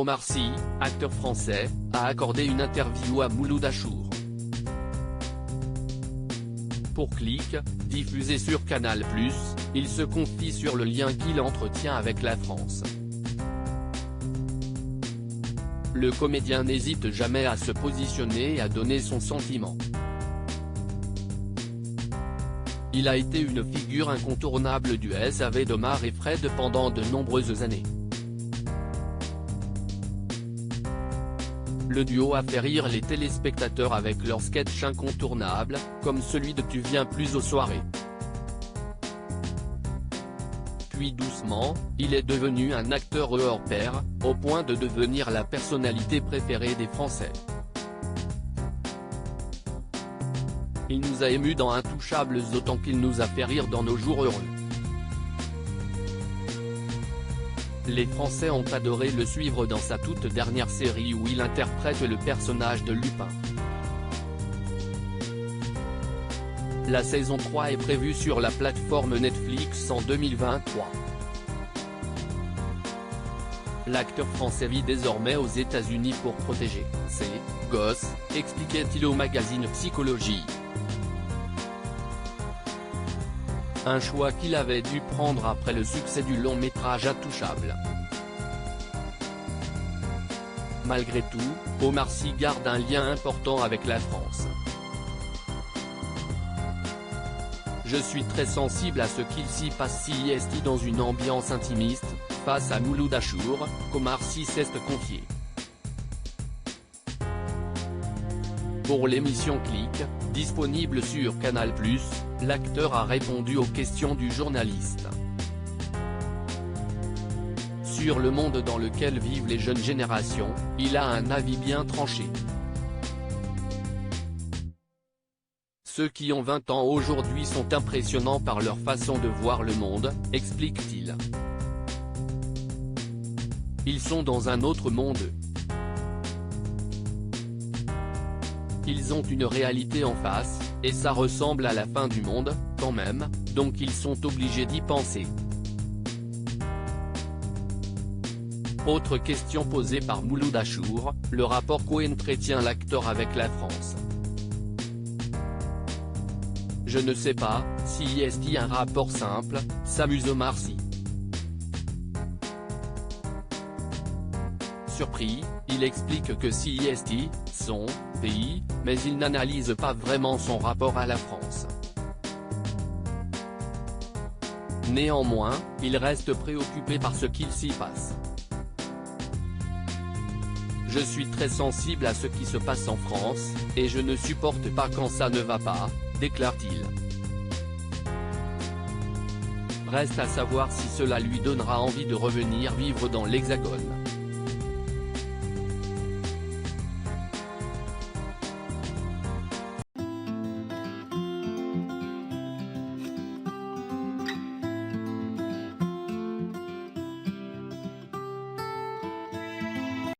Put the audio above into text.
Omar Sy, acteur français, a accordé une interview à Mouloud Achour. Pour Click, diffusé sur Canal+, il se confie sur le lien qu'il entretient avec la France. Le comédien n'hésite jamais à se positionner et à donner son sentiment. Il a été une figure incontournable du SAV d'Omar et Fred pendant de nombreuses années. Le duo a fait rire les téléspectateurs avec leurs sketchs incontournables, comme celui de Tu viens plus aux soirées. Puis doucement, il est devenu un acteur hors pair, au point de devenir la personnalité préférée des Français. Il nous a émus dans Intouchables autant qu'il nous a fait rire dans Nos jours heureux. Les Français ont adoré le suivre dans sa toute dernière série où il interprète le personnage de Lupin. La saison 3 est prévue sur la plateforme Netflix en 2023. L'acteur français vit désormais aux États-Unis pour protéger ses gosses, expliquait-il au magazine Psychologie. Un choix qu'il avait dû prendre après le succès du long métrage Intouchables. Malgré tout, Omar Sy garde un lien important avec la France. Je suis très sensible à ce qu'il s'y passe ici dans une ambiance intimiste, face à Mouloud Achour, qu'Omar Sy s'est confié. Pour l'émission Click, disponible sur Canal+, l'acteur a répondu aux questions du journaliste. Sur le monde dans lequel vivent les jeunes générations, il a un avis bien tranché. Ceux qui ont 20 ans aujourd'hui sont impressionnants par leur façon de voir le monde, explique-t-il. Ils sont dans un autre monde. Ils ont une réalité en face, et ça ressemble à la fin du monde, quand même, donc ils sont obligés d'y penser. Autre question posée par Mouloud Achour, le rapport qu'entretient l'acteur avec la France. Je ne sais pas, si est-il un rapport simple, s'amuse Omar Sy. Surpris, il explique que si est son pays, mais il n'analyse pas vraiment son rapport à la France. Néanmoins, il reste préoccupé par ce qu'il s'y passe. Je suis très sensible à ce qui se passe en France, et je ne supporte pas quand ça ne va pas, déclare-t-il. Reste à savoir si cela lui donnera envie de revenir vivre dans l'Hexagone.